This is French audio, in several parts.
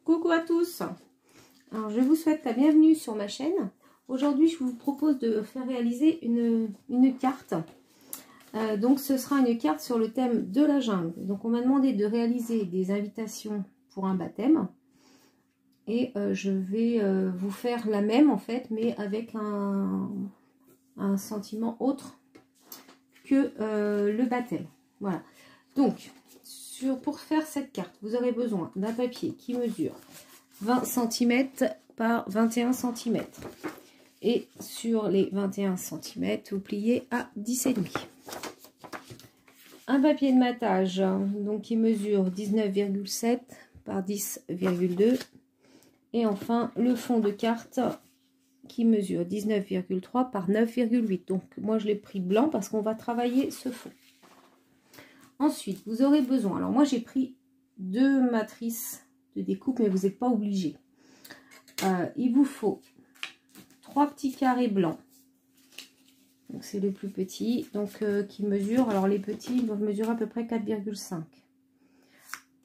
Coucou à tous. Alors, je vous souhaite la bienvenue sur ma chaîne. Aujourd'hui, je vous propose de faire réaliser une carte. Donc, ce sera une carte sur le thème de la jungle. Donc, on m'a demandé de réaliser des invitations pour un baptême. Et je vais vous faire la même, en fait, mais avec un sentiment autre que le baptême. Voilà. Donc, pour faire cette carte, vous aurez besoin d'un papier qui mesure 20 cm par 21 cm. Et sur les 21 cm, vous pliez à 10,5. Un papier de matage donc qui mesure 19,7 par 10,2. Et enfin, le fond de carte qui mesure 19,3 par 9,8. Donc, moi, je l'ai pris blanc parce qu'on va travailler ce fond. Ensuite, vous aurez besoin, alors moi j'ai pris 2 matrices de découpe, mais vous n'êtes pas obligé. Il vous faut 3 petits carrés blancs. Donc c'est le plus petit, donc qui mesure, alors les petits ils doivent mesurer à peu près 4,5.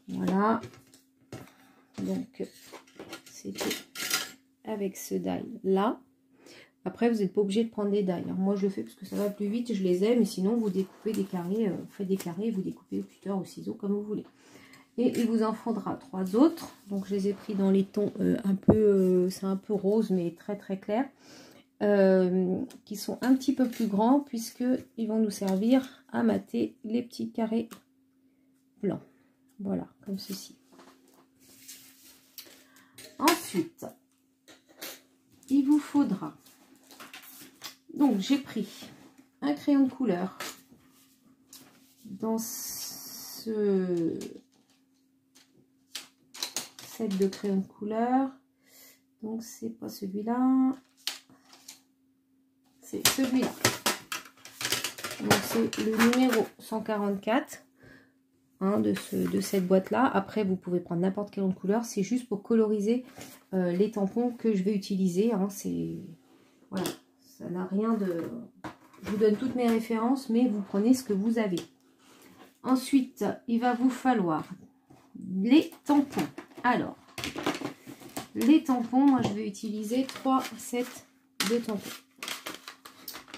Voilà. Donc c'est avec ce die là. Après, vous n'êtes pas obligé de prendre des die. Moi, je le fais parce que ça va plus vite, je les aime. Mais sinon, vous découpez des carrés, vous faites des carrés, vous découpez au cutter, au ciseau, comme vous voulez. Et il vous en faudra 3 autres. Donc, je les ai pris dans les tons un peu, c'est un peu rose, mais très très clair. Qui sont un petit peu plus grands, puisqu'ils vont nous servir à mater les petits carrés blancs. Voilà, comme ceci. Ensuite, il vous faudra... Donc, j'ai pris un crayon de couleur dans ce set de crayons de couleur. Donc, c'est pas celui-là, c'est celui-là. Donc, c'est le numéro 144 hein, de cette boîte-là. Après, vous pouvez prendre n'importe quelle couleur. C'est juste pour coloriser les tampons que je vais utiliser. Hein. C'est... Voilà. Ça n'a rien de... Je vous donne toutes mes références, mais vous prenez ce que vous avez. Ensuite, il va vous falloir les tampons. Alors, les tampons, moi je vais utiliser 3 sets de tampons.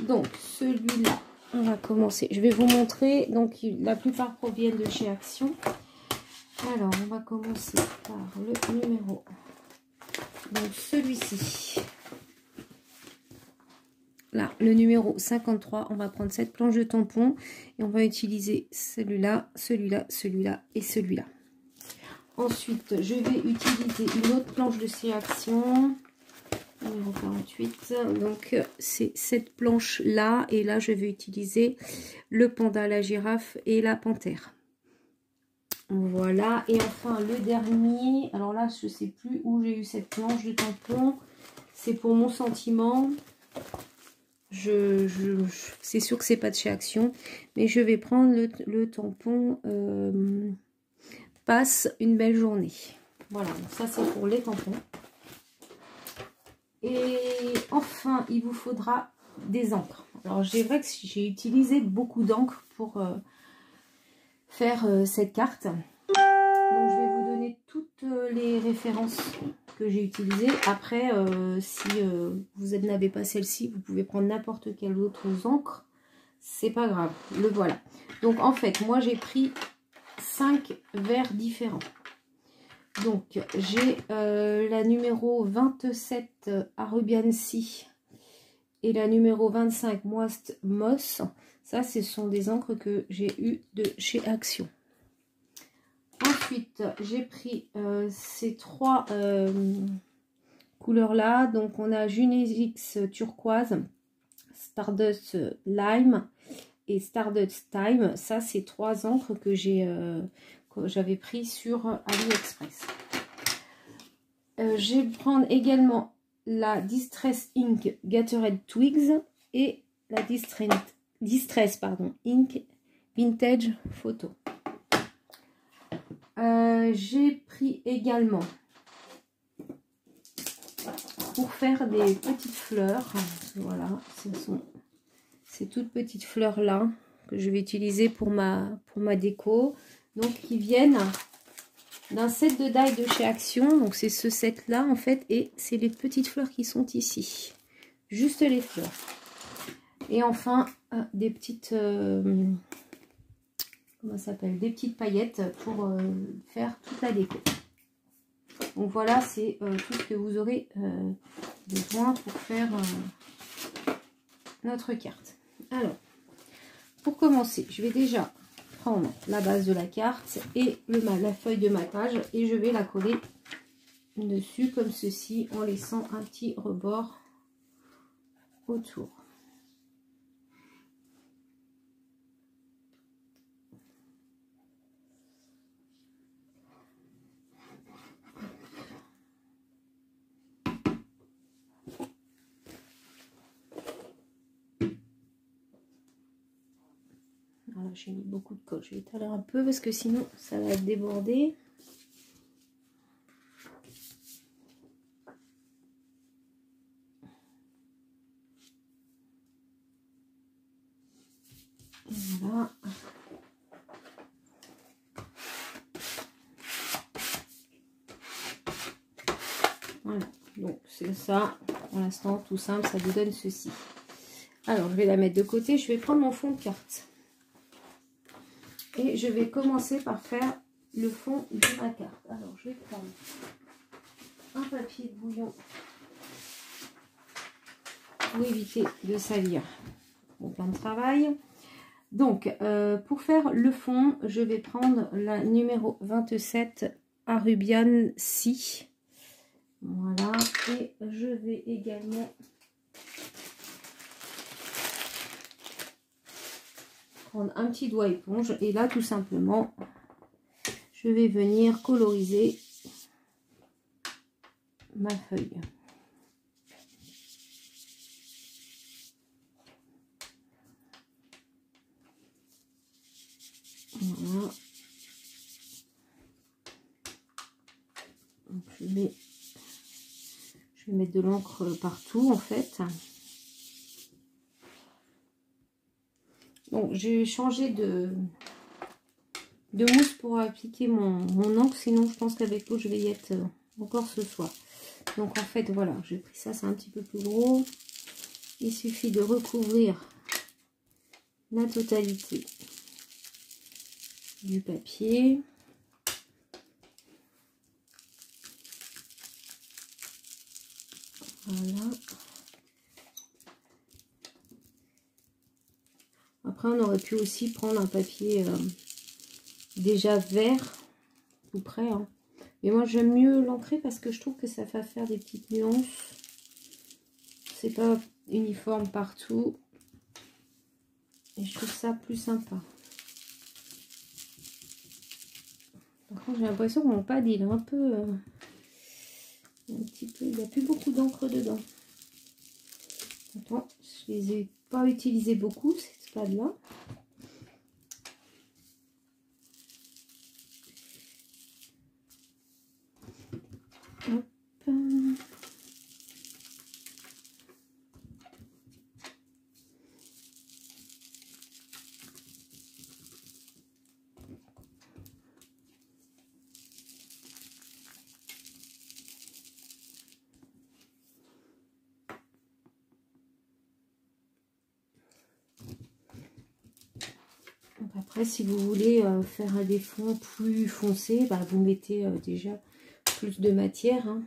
Donc, celui-là, on va commencer. Je vais vous montrer. Donc, la plupart proviennent de chez Action. Alors, on va commencer par le numéro. Donc, celui-ci. Là, le numéro 53, on va prendre cette planche de tampon et on va utiliser celui-là, celui-là, celui-là et celui-là. Ensuite, je vais utiliser une autre planche de Action, numéro 48. Donc, c'est cette planche-là et là, je vais utiliser le panda, la girafe et la panthère. Voilà, et enfin, le dernier, alors là, je ne sais plus où j'ai eu cette planche de tampon. C'est pour mon sentiment. C'est sûr que c'est pas de chez Action, mais je vais prendre le tampon passe une belle journée. Voilà, donc ça c'est pour les tampons. Et enfin, il vous faudra des encres. Alors, c'est vrai que j'ai utilisé beaucoup d'encre pour faire cette carte. Donc, je vais vous donner toutes les références que j'ai utilisé. Après, si vous n'avez pas celle-ci, vous pouvez prendre n'importe quelle autre encre. C'est pas grave. Le voilà. Donc, en fait, moi, j'ai pris 5 verres différents. Donc, j'ai la numéro 27 Arubiansi et la numéro 25 Moist Moss. Ça, ce sont des encres que j'ai eues de chez Action. Ensuite, j'ai pris ces 3 couleurs-là. Donc, on a Junesix turquoise, Stardust lime et Stardust time. Ça, c'est 3 encres que j'avais pris sur AliExpress. Je vais prendre également la Distress Ink Gatorade Twigs et la Distress Ink Vintage Photo. J'ai pris également pour faire des petites fleurs. Voilà, ce sont ces toutes petites fleurs là que je vais utiliser pour ma déco. Donc, qui viennent d'un set de die de chez Action. Donc c'est ce set là en fait, et c'est les petites fleurs qui sont ici. Juste les fleurs. Et enfin des petites comment ça s'appelle, des petites paillettes pour faire toute la déco. Donc voilà, c'est tout ce que vous aurez besoin pour faire notre carte. Alors, pour commencer, je vais déjà prendre la base de la carte et la feuille de matage et je vais la coller dessus comme ceci en laissant un petit rebord autour. Alors j'ai mis beaucoup de colle, je vais étaler un peu parce que sinon ça va déborder. Voilà. Voilà, donc c'est ça, pour l'instant tout simple, ça vous donne ceci. Alors je vais la mettre de côté, je vais prendre mon fond de carte. Et je vais commencer par faire le fond de ma carte. Alors je vais prendre un papier de bouillon pour éviter de salir mon plan de travail. Donc pour faire le fond, je vais prendre la numéro 27 Arubian Si. Voilà, et je vais également prendre un petit doigt éponge et là tout simplement je vais venir coloriser ma feuille. Voilà. Donc, je vais mettre de l'encre partout en fait. Donc j'ai changé de mousse pour appliquer mon encre, sinon je pense qu'avec l'eau je vais y être encore ce soir. Donc en fait voilà, j'ai pris ça, c'est un petit peu plus gros. Il suffit de recouvrir la totalité du papier. Voilà. Après on aurait pu aussi prendre un papier déjà vert, tout près, hein. Mais moi j'aime mieux l'encrer parce que je trouve que ça va faire des petites nuances. C'est pas uniforme partout. Et je trouve ça plus sympa. Par contre j'ai l'impression que mon pad il est un peu... un petit peu, il n'y a plus beaucoup d'encre dedans. Attends, je les ai pas utilisés beaucoup, ces pads là. Hop. Après, si vous voulez faire des fonds plus foncés, bah, vous mettez déjà plus de matière, hein.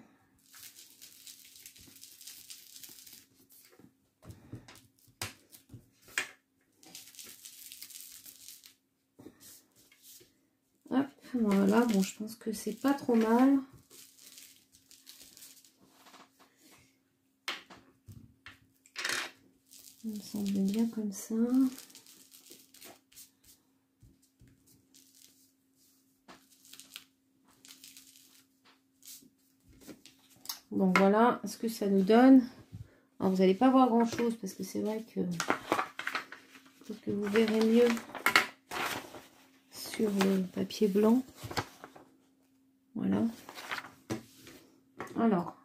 Hop, voilà, bon, je pense que c'est pas trop mal. Il me semble bien comme ça. Donc voilà ce que ça nous donne. Alors vous n'allez pas voir grand chose parce que c'est vrai que peut-être que vous verrez mieux sur le papier blanc. Voilà. Alors,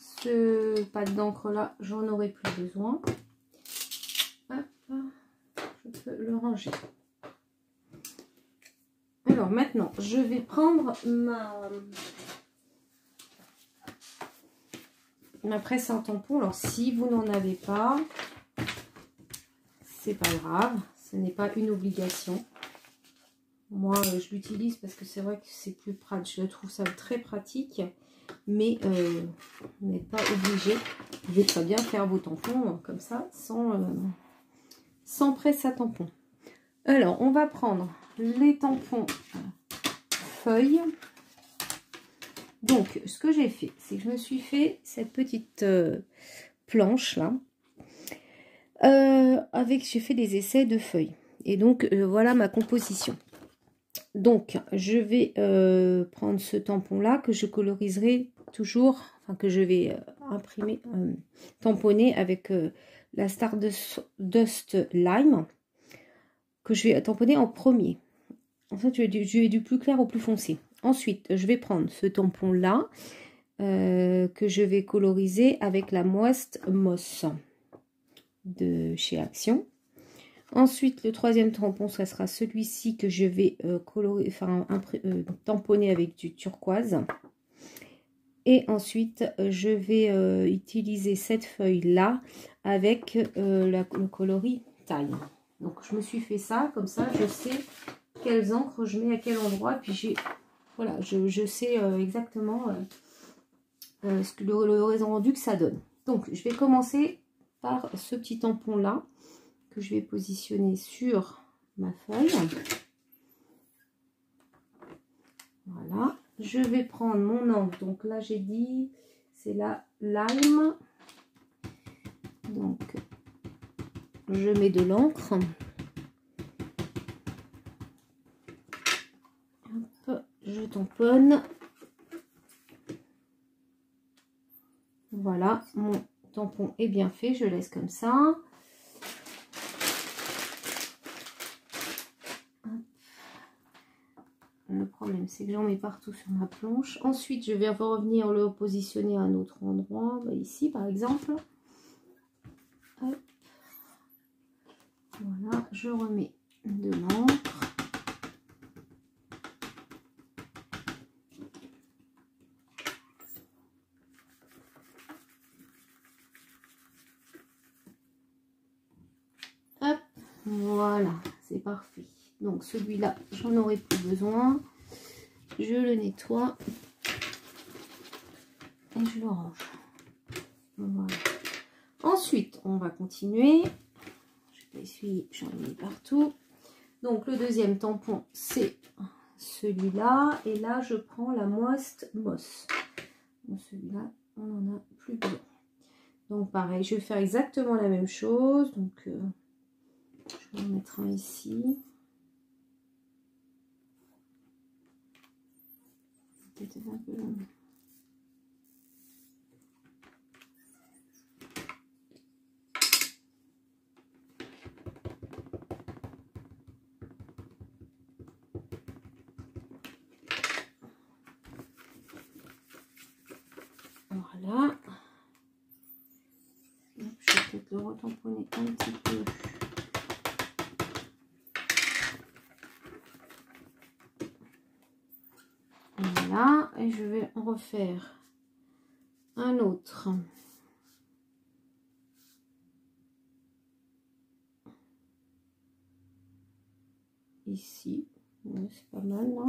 ce pad d'encre là, j'en aurai plus besoin. Hop, je peux le ranger. Hop. Alors maintenant, je vais prendre ma presse en tampon. Alors si vous n'en avez pas, c'est pas grave, ce n'est pas une obligation. Moi, je l'utilise parce que c'est vrai que c'est plus pratique. Je trouve ça très pratique, mais vous n'êtes pas obligé. Vous pouvez très bien faire vos tampons comme ça, sans presse à tampon. Alors, on va prendre les tampons feuilles. Donc, ce que j'ai fait, c'est que je me suis fait cette petite planche là. J'ai fait des essais de feuilles. Et donc, voilà ma composition. Donc, je vais prendre ce tampon-là que je coloriserai toujours, enfin que je vais imprimer, tamponner avec la Stardust Lime, que je vais tamponner en premier. En fait, je vais du plus clair au plus foncé. Ensuite, je vais prendre ce tampon-là, que je vais coloriser avec la Moist Moss de chez Action. Ensuite, le troisième tampon, ça sera celui-ci que je vais tamponner avec du turquoise. Et ensuite, je vais utiliser cette feuille-là avec le coloris taille. Donc, je me suis fait ça, comme ça, je sais quelles encres je mets à quel endroit. Puis, voilà, je sais exactement le rendu que ça donne. Donc, je vais commencer par ce petit tampon-là, que je vais positionner sur ma feuille. Voilà, je vais prendre mon encre. Donc là, j'ai dit, c'est la Lime. Donc, je mets de l'encre. Je tamponne. Voilà, mon tampon est bien fait. Je laisse comme ça. Le problème, c'est que j'en mets partout sur ma planche. Ensuite, je vais revenir le positionner à un autre endroit. Ici, par exemple. Hop. Voilà, je remets de l'encre. Hop, voilà, c'est parfait. Donc celui-là, j'en aurai plus besoin. Je le nettoie et je le range. Voilà. Ensuite, on va continuer. Je vais essuyer, j'en ai mis partout. Donc le deuxième tampon, c'est celui-là. Et là, je prends la Moist Moss. Donc celui-là, on n'en a plus besoin. Donc pareil, je vais faire exactement la même chose. Donc je vais en mettre un ici. Peut-être un peu long. Voilà. Je vais peut-être le retamponner un petit peu. Voilà. Et je vais en refaire un autre. Ici. Ouais, c'est pas mal, là.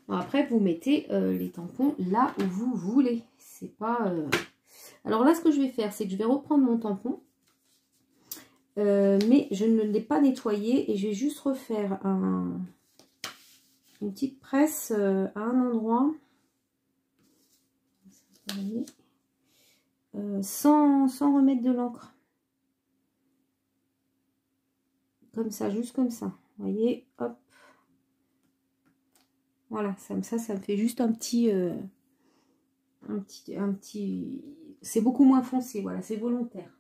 Bon, après, vous mettez les tampons là où vous voulez. C'est pas... Alors là, ce que je vais faire, c'est que je vais reprendre mon tampon. Mais je ne l'ai pas nettoyé. Et je vais juste refaire une petite presse à un endroit. Sans remettre de l'encre. Comme ça, juste comme ça. Vous voyez, hop. Voilà, ça me fait juste un petit c'est beaucoup moins foncé, voilà, c'est volontaire.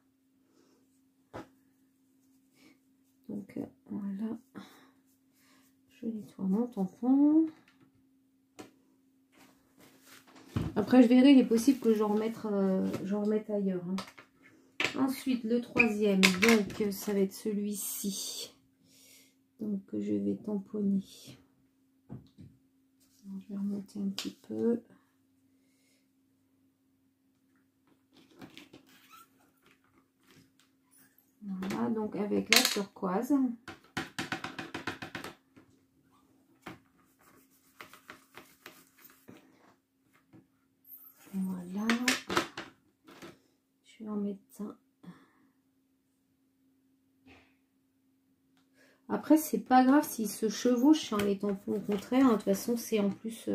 Donc voilà, je nettoie mon tampon. Après, je verrai, il est possible que j'en remette ailleurs. Hein. Ensuite, le troisième, donc ça va être celui-ci. Donc, je vais tamponner. Alors, je vais remonter un petit peu. Voilà, donc avec la turquoise. Voilà. Je vais en mettre un. Après, c'est pas grave s'ils se chevauchent, hein, les tampons, au contraire. Hein, de toute façon, c'est en plus...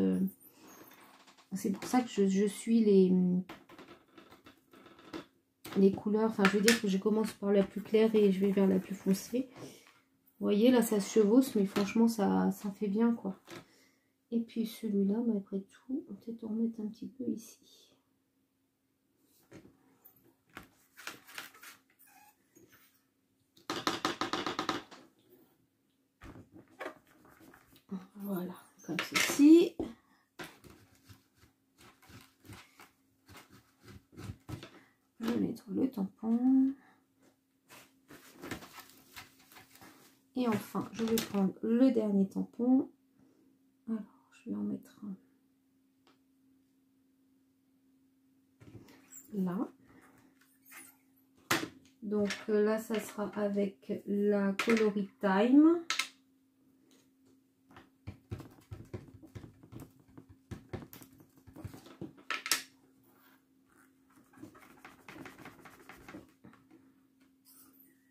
c'est pour ça que je suis les couleurs. Enfin, je veux dire que je commence par la plus claire et je vais vers la plus foncée. Vous voyez, là, ça se chevauche, mais franchement, ça fait bien, quoi. Et puis celui-là, bah, après tout, on va peut-être en remettre un petit peu ici. Voilà, comme ceci. Je vais mettre le tampon. Et enfin, je vais prendre le dernier tampon. Alors, je vais en mettre un là. Donc là, ça sera avec la Coloris Time.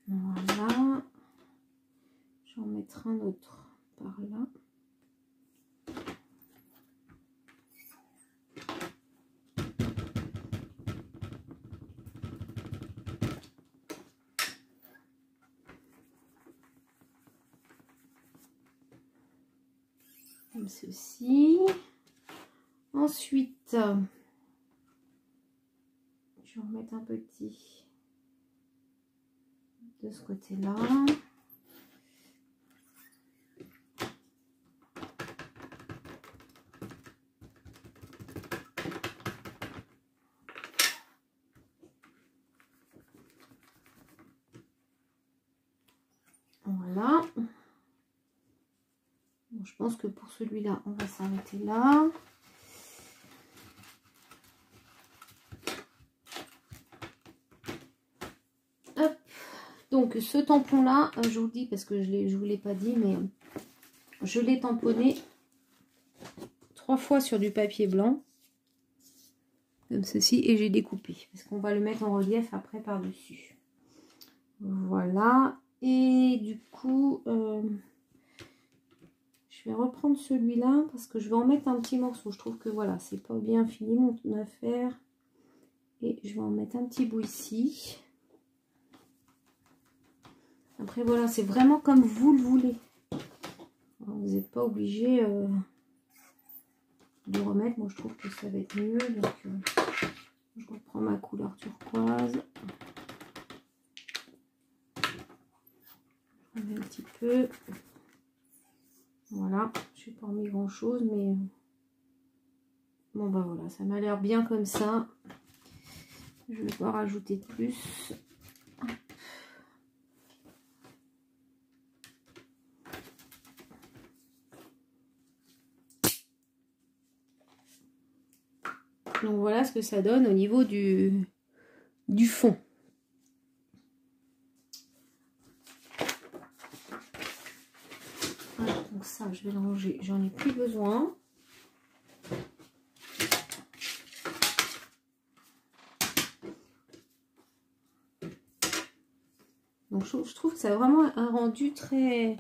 Voilà. Je vais en mettre un autre par là. Comme ceci. Ensuite, je vais en mettre un petit de ce côté-là. Voilà. Bon, je pense que pour celui-là, on va s'arrêter là. Hop. Donc ce tampon-là, je vous le dis parce que je ne vous l'ai pas dit, mais je l'ai tamponné 3 fois sur du papier blanc. Comme ceci. Et j'ai découpé. Parce qu'on va le mettre en relief après par-dessus. Voilà. Et du coup... je vais reprendre celui-là parce que je vais en mettre un petit morceau. Je trouve que voilà, c'est pas bien fini mon affaire. Et je vais en mettre un petit bout ici. Après voilà, c'est vraiment comme vous le voulez. Alors, vous n'êtes pas obligé de remettre. Moi je trouve que ça va être mieux. Donc je reprends ma couleur turquoise. Je remets un petit peu. Voilà, je n'ai pas remis grand chose, mais bon bah voilà, ça m'a l'air bien comme ça. Je ne vais pas rajouter de plus. Donc voilà ce que ça donne au niveau du fond. Voilà, donc ça, je vais le ranger. J'en ai plus besoin. Donc je trouve que ça a vraiment un rendu très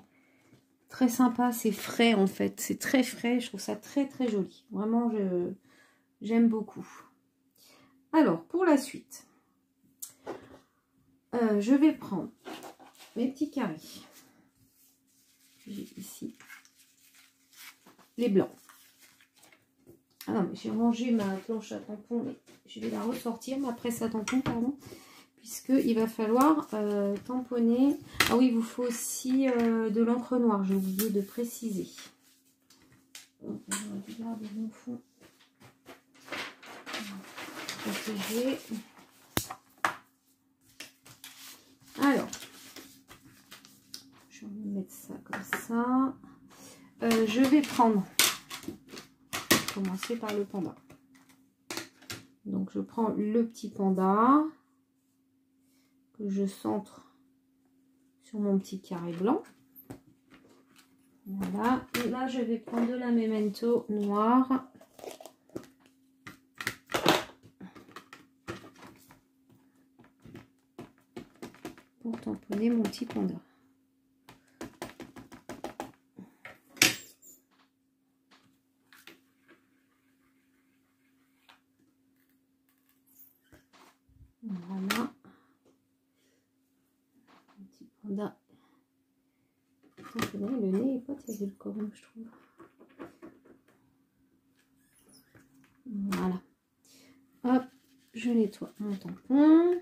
sympa. C'est frais en fait. C'est très frais. Je trouve ça très joli. Vraiment, j'aime beaucoup. Alors, pour la suite, je vais prendre mes petits carrés. J'ai ici les blancs. Ah non, mais j'ai rangé ma planche à tampons, mais je vais la ressortir, ma presse à tampons, pardon, puisqu'il va falloir tamponner. Ah oui, il vous faut aussi de l'encre noire, j'ai oublié de préciser. On va regarder mon fond. protéger. Alors, je vais mettre ça comme ça. Je vais commencer par le panda. Donc, je prends le petit panda que je centre sur mon petit carré blanc. Voilà. Et là, je vais prendre de la Memento noire. Pour tamponner mon petit panda. Voilà. Un petit panda. Le nez n'est pas terrible quand même, je trouve. Voilà. Hop, je nettoie mon tampon.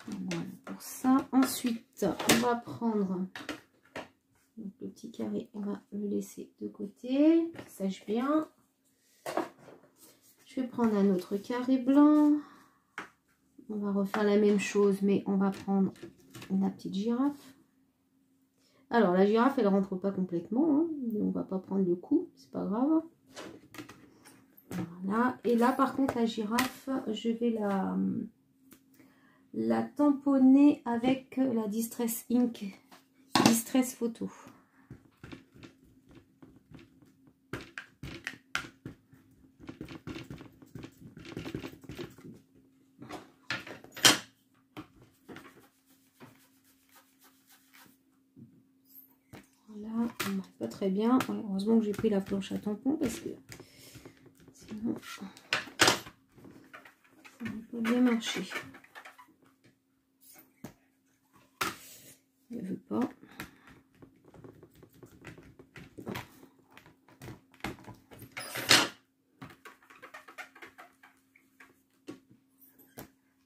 Voilà pour ça. Ensuite, on va prendre donc, le petit carré, on va le laisser de côté, qu'il sèche bien. Je vais prendre un autre carré blanc. On va refaire la même chose, mais on va prendre la petite girafe. Alors, la girafe, elle rentre pas complètement, hein, mais on va pas prendre le coup, c'est pas grave. Voilà. Et là, par contre, la girafe, je vais la tamponner avec la Distress Ink, Distress Photo. Voilà, on ne marche pas très bien. Heureusement que j'ai pris la planche à tampon parce que sinon ça n'a pas bien marché. Elle ne veut pas.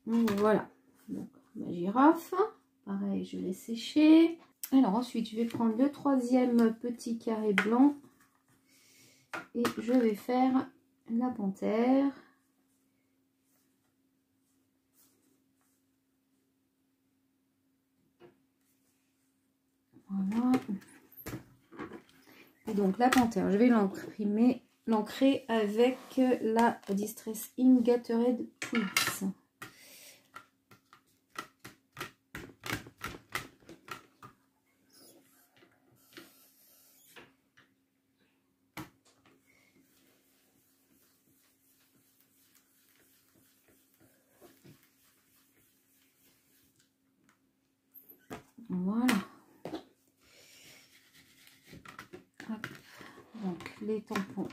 Voilà, donc ma girafe, pareil, je l'ai séché. Alors ensuite, je vais prendre le troisième petit carré blanc et je vais faire la panthère. Voilà. Et donc la panthère, je vais l'ancrer avec la Distress Ink Gatorade Twigs. Voilà. Hop. Donc les tampons,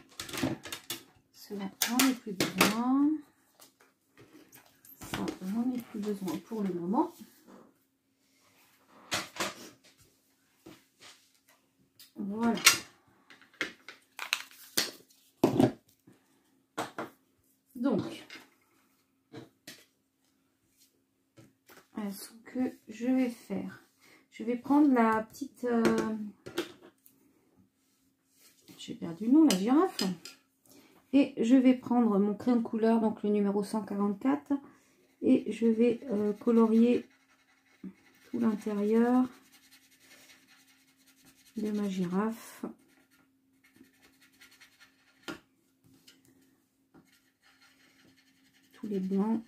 cela j'en ai plus besoin. Ça j'en ai plus besoin pour le moment. Voilà. Donc, ce que je vais faire, je vais prendre la petite, j'ai perdu le nom, la girafe, et je vais prendre mon crayon de couleur, donc le numéro 144, et je vais colorier tout l'intérieur de ma girafe. Tous les blancs.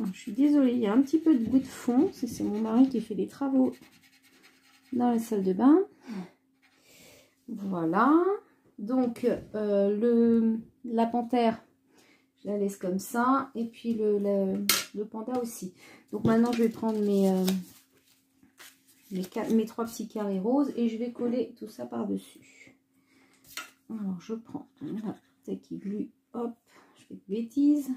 Alors, je suis désolée, il y a un petit peu de bout de fond. C'est mon mari qui fait des travaux dans la salle de bain. Voilà. Donc, la panthère, je la laisse comme ça. Et puis, le panda aussi. Donc, maintenant, je vais prendre mes 3 petits carrés roses et je vais coller tout ça par-dessus. Alors, je prends la Tacky Glue. Hop, je fais de bêtises.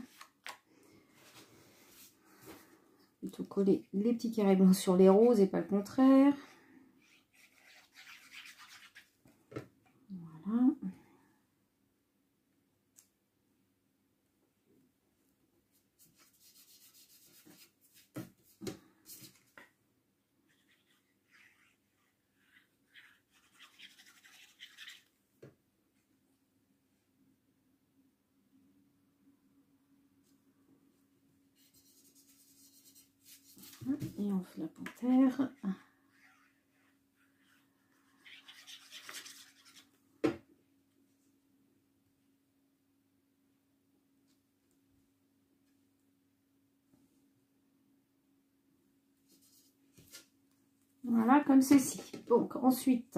Plutôt coller les petits carrés blancs sur les roses et pas le contraire. Triomphe la panthère. Voilà, comme ceci. Donc, ensuite,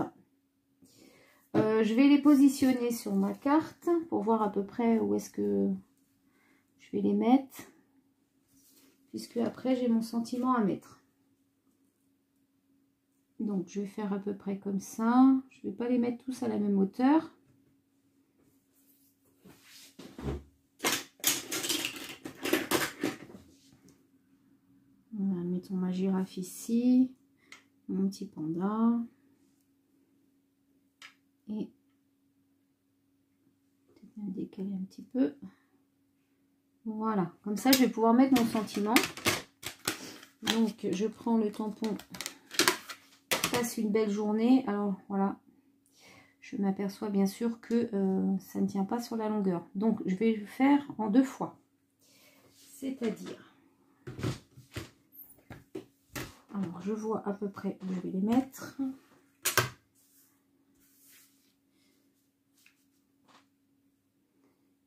je vais les positionner sur ma carte pour voir à peu près où est-ce que je vais les mettre. Puisque après, j'ai mon sentiment à mettre. Donc, je vais faire à peu près comme ça. Je ne vais pas les mettre tous à la même hauteur. Voilà, mettons ma girafe ici. Mon petit panda. Et peut-être même décaler un petit peu. Voilà, comme ça je vais pouvoir mettre mon sentiment. Donc je prends le tampon, passe une belle journée. Alors voilà, je m'aperçois bien sûr que ça ne tient pas sur la longueur. Donc je vais le faire en 2 fois. C'est-à-dire, alors je vois à peu près où je vais les mettre.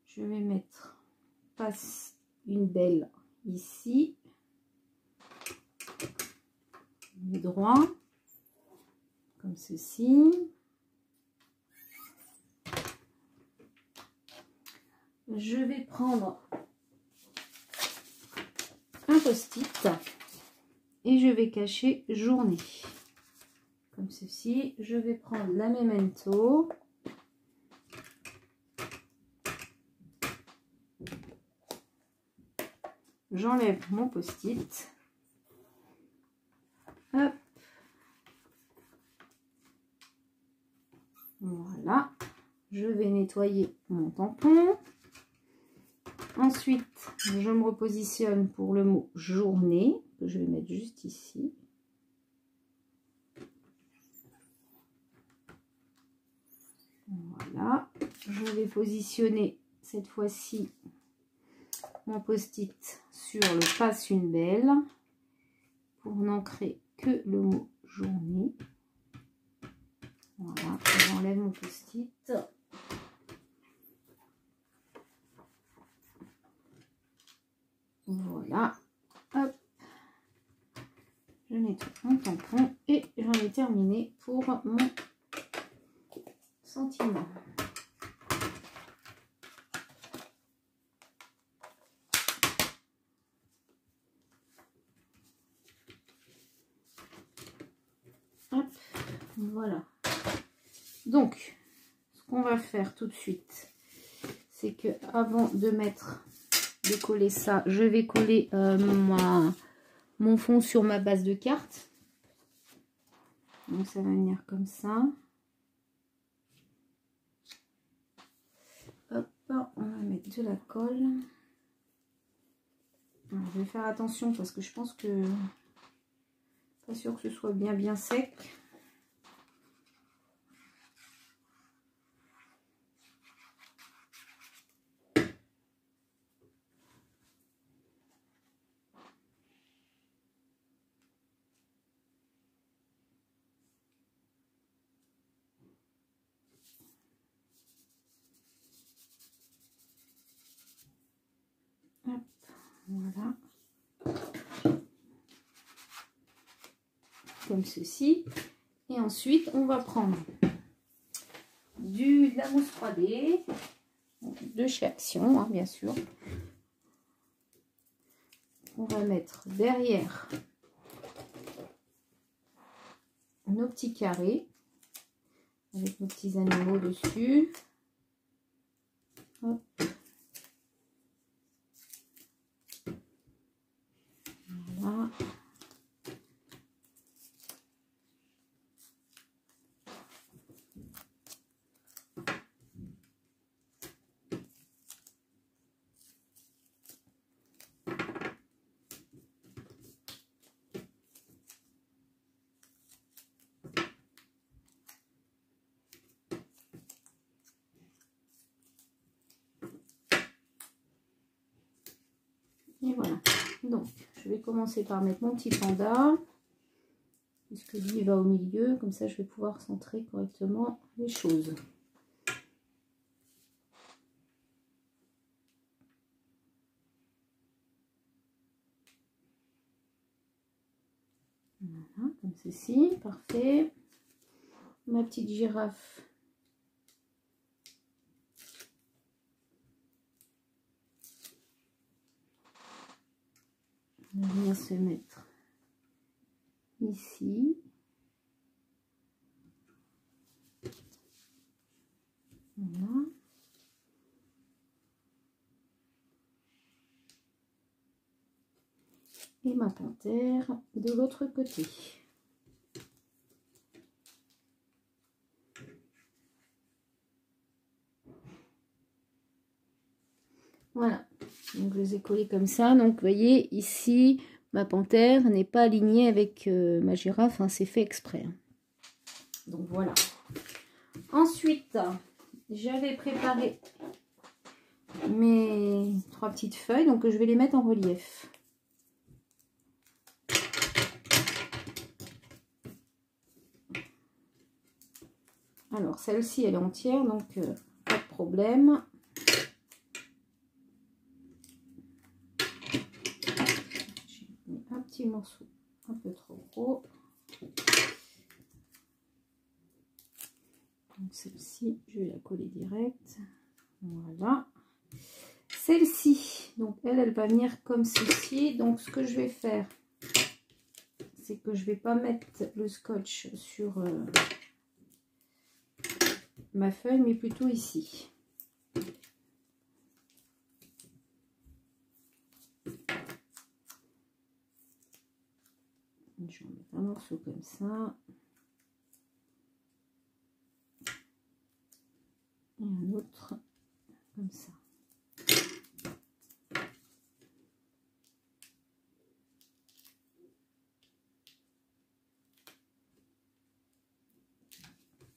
Je vais mettre, passe une belle ici. Droit, comme ceci. Je vais prendre un post-it et je vais cacher journée. Comme ceci. Je vais prendre la memento. J'enlève mon post-it. Hop. Voilà. Je vais nettoyer mon tampon. Ensuite, je me repositionne pour le mot journée, que je vais mettre juste ici. Voilà. Je vais positionner cette fois-ci mon post-it sur le passe une belle pour n'ancrer que le mot journée. Voilà, j'enlève mon post-it. Voilà, hop, je nettoie mon tampon et j'en ai terminé pour mon sentiment. Hop, voilà. Donc, ce qu'on va faire tout de suite, c'est que avant de coller ça, je vais coller mon fond sur ma base de carte. Donc ça va venir comme ça. Hop, on va mettre de la colle. Alors, je vais faire attention parce que je pense que pas sûr que ce soit bien sec. Hop, voilà. Comme ceci. Et ensuite, on va prendre de la mousse 3D, de chez Action, hein, bien sûr. On va mettre derrière nos petits carrés avec nos petits animaux dessus. Hop. Voilà. Et voilà. Donc, je vais commencer par mettre mon petit panda. Puisque lui, il va au milieu. Comme ça, je vais pouvoir centrer correctement les choses. Voilà, comme ceci. Parfait. Ma petite girafe. On va venir se mettre ici. Voilà. Et ma panthère de l'autre côté. Voilà, donc je les ai collés comme ça. Donc vous voyez ici, ma panthère n'est pas alignée avec ma girafe, hein, c'est fait exprès. Donc voilà. Ensuite, j'avais préparé mes 3 petites feuilles, donc je vais les mettre en relief. Alors celle-ci elle est entière, donc pas de problème. J'ai mis un petit morceau un peu trop gros. Donc celle-ci, je vais la coller direct. Voilà. Celle-ci, donc elle va venir comme ceci. Donc ce que je vais faire, c'est que je vais pas mettre le scotch sur ma feuille, mais plutôt ici. Je vais mettre un morceau comme ça. Et un autre comme ça.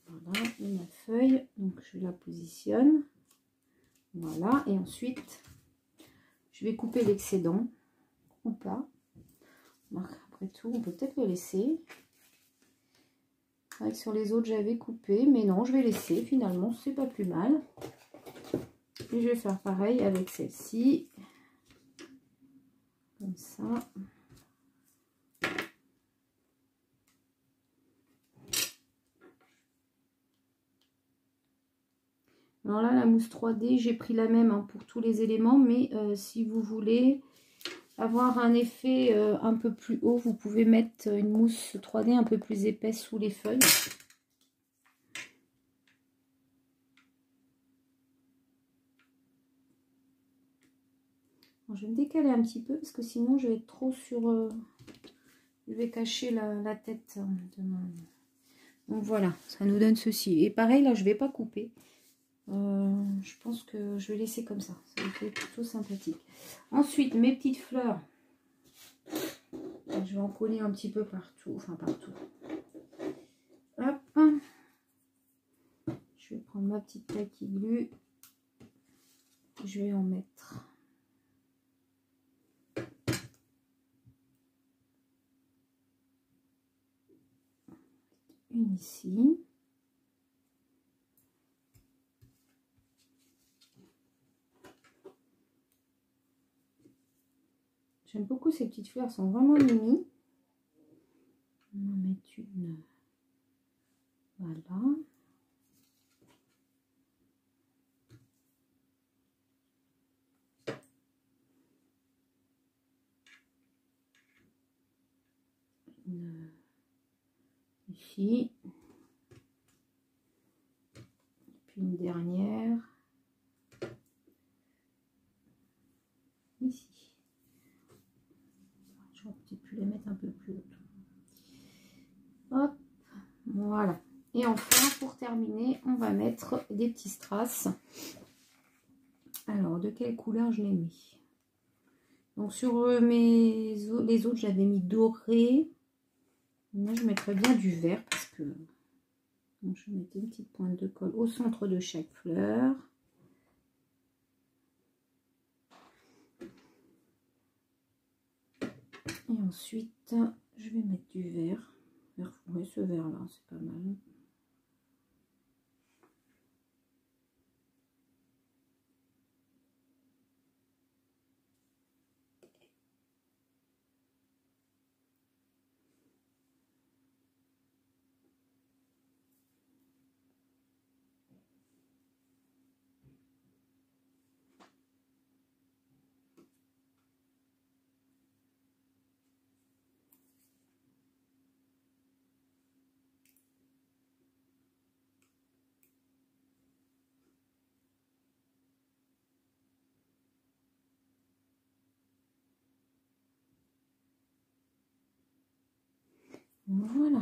Voilà, et ma feuille, donc je la positionne. Voilà, et ensuite, je vais couper l'excédent ou pas. Après tout, on peut peut-être le laisser. Avec sur les autres, j'avais coupé, mais non, je vais laisser. Finalement, c'est pas plus mal. Et je vais faire pareil avec celle-ci. Comme ça. Alors là, la mousse 3D, j'ai pris la même hein, pour tous les éléments, mais si vous voulez avoir un effet un peu plus haut, vous pouvez mettre une mousse 3D un peu plus épaisse sous les feuilles. Alors, je vais me décaler un petit peu parce que sinon je vais être trop sur... je vais cacher la tête de mon... Donc voilà, ça nous donne ceci. Et pareil, là, je ne vais pas couper. Je pense que je vais laisser comme ça. Ça me fait plutôt sympathique. Ensuite, mes petites fleurs. Je vais en coller un petit peu partout. Enfin, partout. Hop. Je vais prendre ma petite Tacky Glue. Je vais en mettre une ici. J'aime beaucoup ces petites fleurs, elles sont vraiment mimi. On va en mettre une. Voilà. Une ici. Puis une dernière. Ici. J'aurais peut-être pu les mettre un peu plus haut. Hop, voilà. Et enfin, pour terminer, on va mettre des petits strass. Alors, de quelle couleur je l'ai mis? Donc, sur les autres, j'avais mis doré. Moi, je mettrais bien du vert parce que... Donc, je vais mettre une petite pointe de colle au centre de chaque fleur. Et ensuite, je vais mettre du vert. Oui, ce vert là, c'est pas mal. Voilà.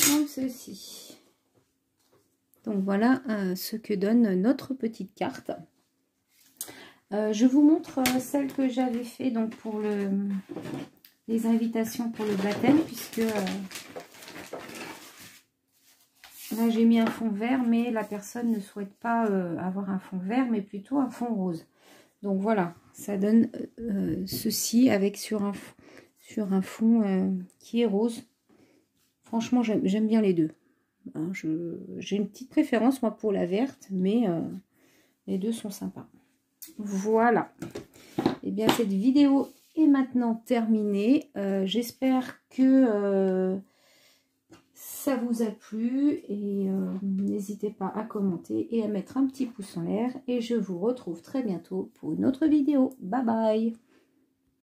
Comme ceci. Donc voilà ce que donne notre petite carte. Je vous montre celle que j'avais fait donc pour les invitations pour le baptême, puisque là j'ai mis un fond vert, mais la personne ne souhaite pas avoir un fond vert, mais plutôt un fond rose. Donc voilà, ça donne ceci avec sur un fond qui est rose. Franchement, j'aime bien les deux. Hein, j'ai une petite préférence moi pour la verte, mais les deux sont sympas. Voilà. Et bien cette vidéo est maintenant terminée. J'espère que ça vous a plu et n'hésitez pas à commenter et à mettre un petit pouce en l'air. Et je vous retrouve très bientôt pour une autre vidéo. Bye bye.